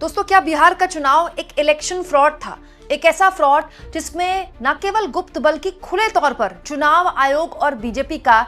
दोस्तों, क्या बिहार का चुनाव एक इलेक्शन फ्रॉड था? एक ऐसा फ्रॉड जिसमें न केवल गुप्त बल्कि खुले तौर पर चुनाव आयोग और बीजेपी का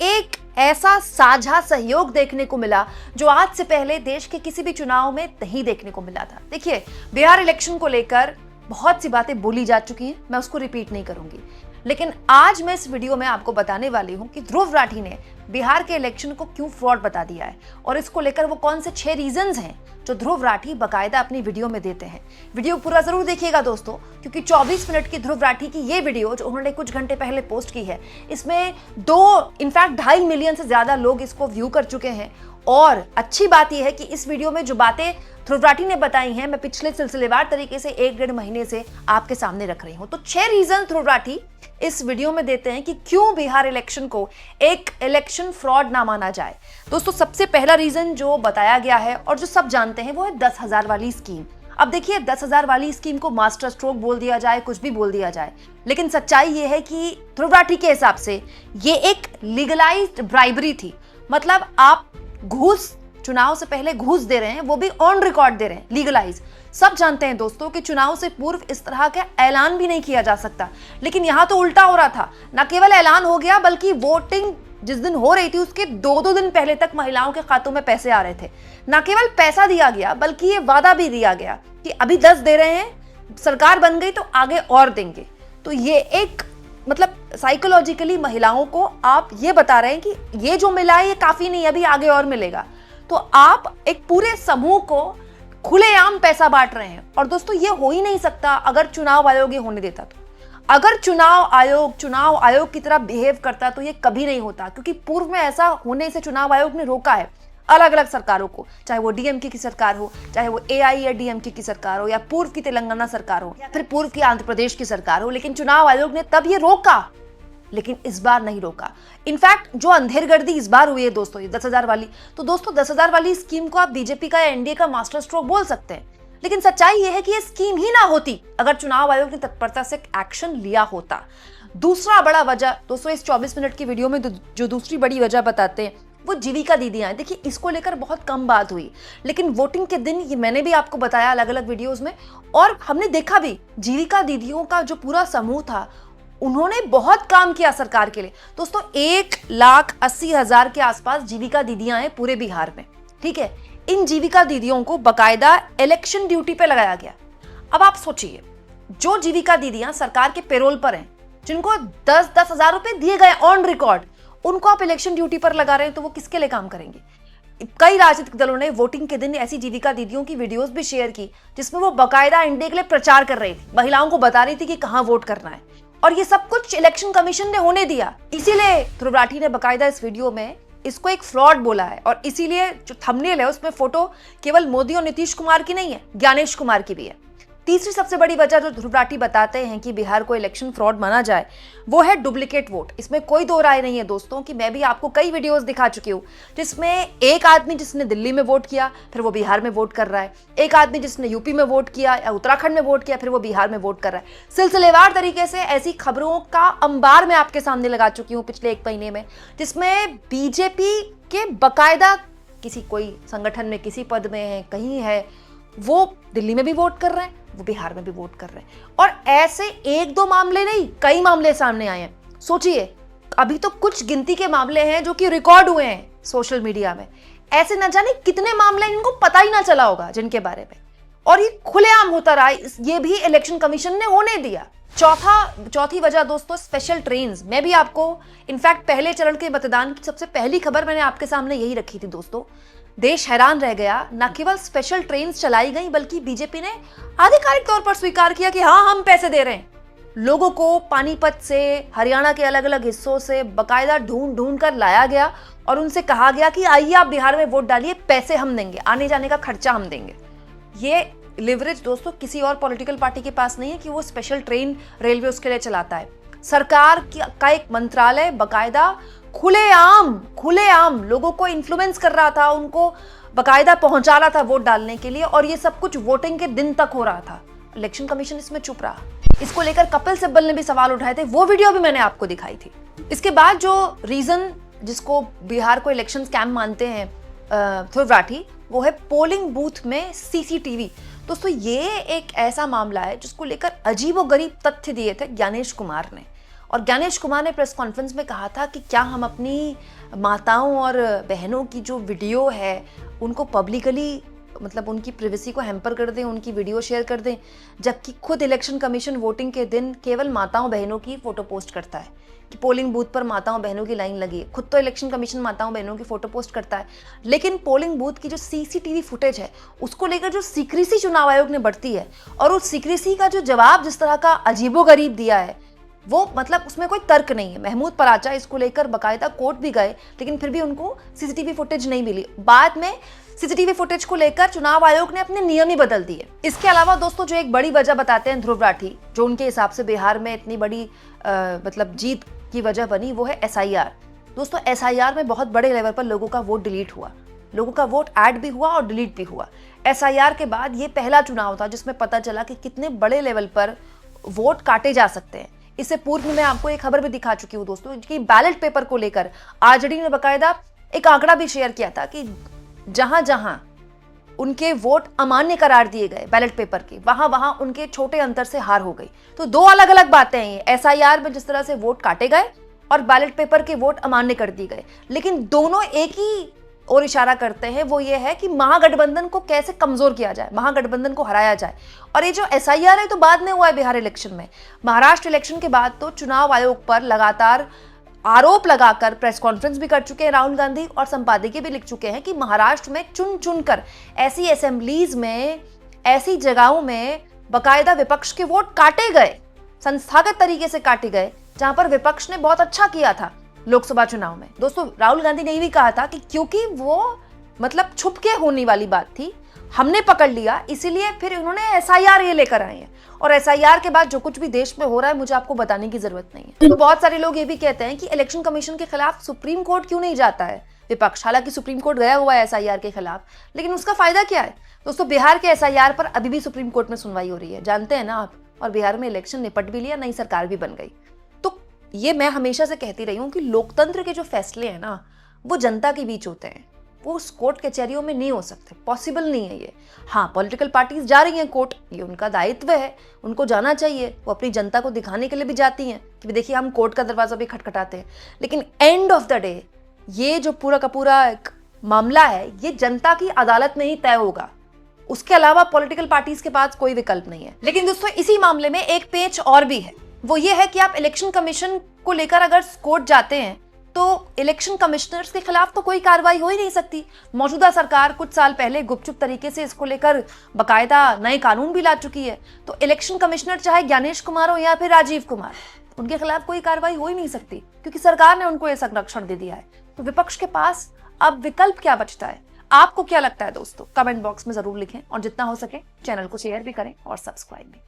एक ऐसा साझा सहयोग देखने को मिला जो आज से पहले देश के किसी भी चुनाव में नहीं देखने को मिला था। देखिए, बिहार इलेक्शन को लेकर बहुत सी बातें बोली जा चुकी हैं, मैं उसको रिपीट नहीं करूंगी, लेकिन आज मैं इस वीडियो में आपको बताने वाली हूं कि ध्रुव राठी ने बिहार के इलेक्शन को क्यों फ्रॉड बता दिया है और इसको लेकर वो कौन से 6 रीजंस हैं जो ध्रुव राठी बकायदा अपनी वीडियो में देते हैं। वीडियो पूरा जरूर देखिएगा दोस्तों, क्योंकि 24 मिनट की ध्रुव राठी की ये वीडियो जो उन्होंने कुछ घंटे पहले पोस्ट की है, इसमें 2.5 मिलियन से ज्यादा लोग इसको व्यू कर चुके हैं। और अच्छी बात यह है कि इस वीडियो में जो बातें ध्रुव राठी ने बताई हैं, मैं पिछले सिलसिलेवार तरीके से 1-1.5 महीने से आपके सामने रख रही हूं। तो 6 रीजन ध्रुव राठी इस वीडियो में देते हैं कि क्यों बिहार इलेक्शन को एक इलेक्शन फ्रॉड ना माना जाए। दोस्तों, सबसे पहला रीजन जो बताया गया है और जो सब जानते हैं वो है 10,000 वाली स्कीम। अब देखिए, 10,000 वाली स्कीम को मास्टर स्ट्रोक बोल दिया जाए, कुछ भी बोल दिया जाए, लेकिन सच्चाई ये है कि ध्रुव राठी के हिसाब से ये एक लीगलाइज्ड ब्राइबरी थी। मतलब आप घूस, चुनाव से पहले घूस दे रहे हैं, वो भी ऑन रिकॉर्ड दे रहे हैं, लीगलाइज। सब जानते हैं दोस्तों कि चुनाव से पूर्व इस तरह का ऐलान भी नहीं किया जा सकता, लेकिन यहां तो उल्टा हो रहा था। न केवल ऐलान हो गया बल्कि वोटिंग जिस दिन हो रही थी उसके 2-2 दिन पहले तक महिलाओं के खातों में पैसे आ रहे थे। न केवल पैसा दिया गया बल्कि ये वादा भी दिया गया कि अभी 10 दे रहे हैं, सरकार बन गई तो आगे और देंगे। तो ये एक मतलब साइकोलॉजिकली महिलाओं को आप ये बता रहे हैं कि ये जो मिला है ये काफी नहीं, अभी आगे और मिलेगा। तो आप एक पूरे समूह को खुलेआम पैसा बांट रहे हैं। और दोस्तों, ये हो ही नहीं सकता अगर चुनाव आयोग ये होने देता तो। अगर चुनाव आयोग की तरह बिहेव करता तो ये कभी नहीं होता, क्योंकि पूर्व में ऐसा होने से चुनाव आयोग ने रोका है अलग अलग सरकारों को, चाहे वो डीएमके की सरकार हो, चाहे वो एआईएडीएमके की सरकार हो, या पूर्व की तेलंगाना सरकार हो, या फिर पूर्व की आंध्र प्रदेश की सरकार हो, लेकिन चुनाव आयोग ने तब ये रोका, लेकिन इस बार नहीं रोका। इनफैक्ट जो अंधेरगर्दी इस बार हुई है दोस्तों, ये 10,000 वाली, तो दोस्तों 10,000 वाली स्कीम को आप बीजेपी का या एनडीए का मास्टर स्ट्रोक बोल सकते हैं, लेकिन सच्चाई ये है कि ये स्कीम ही ना होती अगर चुनाव आयोग ने तत्परता से एक्शन लिया होता। दूसरा बड़ा वजह दोस्तों, इस 24 मिनट की वीडियो में जो दूसरी बड़ी वजह बताते हैं वो जीविका दीदियां हैं। देखिए, इसको लेकर बहुत कम बात हुई, लेकिन वोटिंग के दिन ये मैंने भी आपको बताया अलग अलग वीडियोस में, और हमने देखा भी जीविका दीदियों का जो पूरा समूह था, उन्होंने बहुत काम किया सरकार के लिए। दोस्तों, 1,80,000 के आसपास जीविका दीदियां हैं पूरे बिहार में, ठीक है। इन जीविका दीदियों को बकायदा इलेक्शन ड्यूटी पे लगाया गया। अब आप सोचिए, जो जीविका दीदियां सरकार के पेरोल पर हैं, जिनको 10-10 हजार रुपए दिए गए ऑन रिकॉर्ड, उनको आप इलेक्शन ड्यूटी पर लगा रहे हैं, तो वो किसके लिए काम करेंगे? कई राजनीतिक दलों ने वोटिंग के दिन ऐसी जीविका दीदियों की वीडियोस भी शेयर की जिसमें वो बकायदा एनडीए के लिए प्रचार कर रही थी, महिलाओं को बता रही थी कि कहां वोट करना है, और ये सब कुछ इलेक्शन कमीशन ने होने दिया। इसीलिए ध्रुव राठी ने बकायदा इस वीडियो में इसको एक फ्रॉड बोला है, और इसीलिए जो थंबनेल है उसमें फोटो केवल मोदी और नीतीश कुमार की नहीं है, ज्ञानेश कुमार की भी है। तीसरी सबसे बड़ी वजह जो ध्रुव राठी बताते हैं कि बिहार को इलेक्शन फ्रॉड माना जाए, वो है डुप्लीकेट वोट। इसमें कोई दो राय नहीं है दोस्तों, कि मैं भी आपको कई वीडियोस दिखा चुकी हूँ जिसमें एक आदमी जिसने दिल्ली में वोट किया फिर वो बिहार में वोट कर रहा है, एक आदमी जिसने यूपी में वोट किया या उत्तराखंड में वोट किया फिर वो बिहार में वोट कर रहा है। सिलसिलेवार तरीके से ऐसी खबरों का अंबार मैं आपके सामने लगा चुकी हूँ पिछले 1 महीने में, जिसमें बीजेपी के बकायदा किसी कोई संगठन में किसी पद में है, कहीं है, वो दिल्ली में भी वोट कर रहे हैं, वो बिहार में भी वोट कर रहे हैं। और ऐसे 1-2 मामले नहीं, कई मामले सामने आए हैं। सोचिए, अभी तो कुछ गिनती के मामले हैं जो कि रिकॉर्ड हुए हैं सोशल मीडिया में, ऐसे न जाने कितने मामले इनको पता ही ना चला होगा जिनके बारे में, और ये खुलेआम होता रहा, ये भी इलेक्शन कमीशन ने होने दिया। चौथी वजह दोस्तों, स्पेशल ट्रेन्स। मैं भी आपको इनफैक्ट पहले चरण के मतदान की सबसे पहली खबर मैंने आपके सामने यही रखी थी दोस्तों। देश हैरान रह गया, न केवल स्पेशल ट्रेन्स चलाई गई बल्कि बीजेपी ने आधिकारिक तौर पर स्वीकार किया कि हाँ, हम पैसे दे रहे हैं। लोगों को पानीपत से, हरियाणा के अलग अलग हिस्सों से बकायदा ढूंढ कर लाया गया और उनसे कहा गया कि आइए आप बिहार में वोट डालिए, पैसे हम देंगे, आने जाने का खर्चा हम देंगे। ये लिवरेज दोस्तों किसी और पॉलिटिकल पार्टी के पास नहीं है कि वो स्पेशल ट्रेन रेलवे उसके लिए चलाता है। सरकार का एक मंत्रालय बकायदा खुलेआम लोगों को इन्फ्लुएंस कर रहा था, उनको बकायदा पहुंचा रहा था वोट डालने के लिए, और ये सब कुछ वोटिंग के दिन तक हो रहा था। इलेक्शन कमीशन इसमें चुप रहा। इसको लेकर कपिल सिब्बल ने भी सवाल उठाए थे, वो वीडियो भी मैंने आपको दिखाई थी। इसके बाद जो रीजन जिसको बिहार को इलेक्शन स्कैम मानते हैं ध्रुव राठी, वो है पोलिंग बूथ में सीसीटीवी। दोस्तों ये एक ऐसा मामला है जिसको लेकर अजीबोगरीब तथ्य दिए थे ज्ञानेश कुमार ने। और ज्ञानेश कुमार ने प्रेस कॉन्फ्रेंस में कहा था कि क्या हम अपनी माताओं और बहनों की जो वीडियो है उनको पब्लिकली मतलब उनकी प्राइवेसी को हैम्पर कर दें, उनकी वीडियो शेयर कर दें, जबकि खुद इलेक्शन कमीशन वोटिंग के दिन केवल माताओं बहनों की फोटो पोस्ट करता है कि पोलिंग बूथ पर माताओं बहनों की लाइन लगी है। खुद तो इलेक्शन कमीशन माताओं बहनों की फोटो पोस्ट करता है, लेकिन पोलिंग बूथ की जो सीसीटीवी फुटेज है उसको लेकर जो सीक्रेसी चुनाव आयोग ने बरती है और उस सीक्रेसी का जो जवाब जिस तरह का अजीबोगरीब दिया है वो मतलब उसमें कोई तर्क नहीं है। महमूद पराचा इसको लेकर बाकायदा कोर्ट भी गए, लेकिन फिर भी उनको सीसीटीवी फुटेज नहीं मिली। बाद में सीसीटीवी फुटेज को लेकर चुनाव आयोग ने अपने नियम ही बदल दिए। इसके अलावा दोस्तों जो एक बड़ी वजह बताते हैं ध्रुव राठी, जो उनके हिसाब से बिहार में इतनी बड़ी मतलब जीत की वजह बनी, वो है एसआईआर। दोस्तों एसआईआर में बहुत बड़े लेवल पर लोगों का वोट डिलीट हुआ, लोगों का वोट ऐड भी हुआ और डिलीट भी हुआ। एसआईआर के बाद ये पहला चुनाव था जिसमें पता चला कि कितने बड़े लेवल पर वोट काटे जा सकते हैं। इससे पूर्व में मैं आपको एक खबर भी दिखा चुकी हूँ दोस्तों कि बैलेट पेपर को लेकर आरजेडी ने बाकायदा एक आंकड़ा भी शेयर किया था कि जहां जहां उनके वोट अमान्य करार दिए गए बैलेट पेपर के, वहां वहां उनके छोटे अंतर से हार हो गई। तो दो अलग अलग बातें हैं ये, एसआईआर में जिस तरह से वोट काटे गए और बैलेट पेपर के वोट अमान्य कर दिए गए, लेकिन दोनों एक ही और इशारा करते हैं, वो ये है कि महागठबंधन को कैसे कमजोर किया जाए, महागठबंधन को हराया जाए। और ये जो एसआईआर है तो बाद में हुआ है बिहार इलेक्शन में। महाराष्ट्र इलेक्शन के बाद तो चुनाव आयोग पर लगातार आरोप लगाकर प्रेस कॉन्फ्रेंस भी कर चुके हैं राहुल गांधी और संपादकीय भी लिख चुके हैं कि महाराष्ट्र में चुन चुनकर ऐसी असेंबलीज में, ऐसी जगहों में बाकायदा विपक्ष के वोट काटे गए, संस्थागत तरीके से काटे गए, जहां पर विपक्ष ने बहुत अच्छा किया था लोकसभा चुनाव में। दोस्तों राहुल गांधी ने ये भी कहा था कि क्योंकि वो मतलब छुप के होने वाली बात थी, हमने पकड़ लिया, इसीलिए फिर उन्होंने एसआईआर ये लेकर आए हैं। और एसआईआर के बाद जो कुछ भी देश में हो रहा है मुझे आपको बताने की जरूरत नहीं है। तो बहुत सारे लोग ये भी कहते हैं कि इलेक्शन कमीशन के खिलाफ सुप्रीम कोर्ट क्यों नहीं जाता है विपक्ष। हालांकि सुप्रीम कोर्ट गया हुआ है एसआईआर के खिलाफ, लेकिन उसका फायदा क्या है। दोस्तों बिहार के एसआईआर पर अभी भी सुप्रीम कोर्ट में सुनवाई हो रही है, जानते हैं ना आप। और बिहार में इलेक्शन निपट भी लिया, नई सरकार भी बन गई। तो ये मैं हमेशा से कहती रही हूँ कि लोकतंत्र के जो फैसले हैं ना वो जनता के बीच होते हैं, वो उस कोर्ट कचहरियों में नहीं हो सकते, पॉसिबल नहीं है ये। हाँ पॉलिटिकल पार्टीज जा रही हैं कोर्ट, ये उनका दायित्व है, उनको जाना चाहिए, वो अपनी जनता को दिखाने के लिए भी जाती हैं कि देखिए हम कोर्ट का दरवाजा भी खटखटाते हैं। लेकिन एंड ऑफ द डे ये जो पूरा का पूरा एक मामला है ये जनता की अदालत में ही तय होगा, उसके अलावा पॉलिटिकल पार्टीज के पास कोई विकल्प नहीं है। लेकिन दोस्तों इसी मामले में एक पेच और भी है, वो ये है कि आप इलेक्शन कमीशन को लेकर अगर कोर्ट जाते हैं तो इलेक्शन कमिश्नर्स के खिलाफ तो कोई कार्रवाई हो ही नहीं सकती। मौजूदा सरकार कुछ साल पहले गुपचुप तरीके से इसको लेकर बकायदा नए कानून भी ला चुकी है। तो इलेक्शन कमिश्नर चाहे ज्ञानेश कुमार हो या फिर राजीव कुमार, उनके खिलाफ कोई कार्रवाई हो ही नहीं सकती क्योंकि सरकार ने उनको ये संरक्षण दे दिया है। तो विपक्ष के पास अब विकल्प क्या बचता है? आपको क्या लगता है दोस्तों? कमेंट बॉक्स में जरूर लिखें और जितना हो सके चैनल को शेयर भी करें और सब्सक्राइब भी।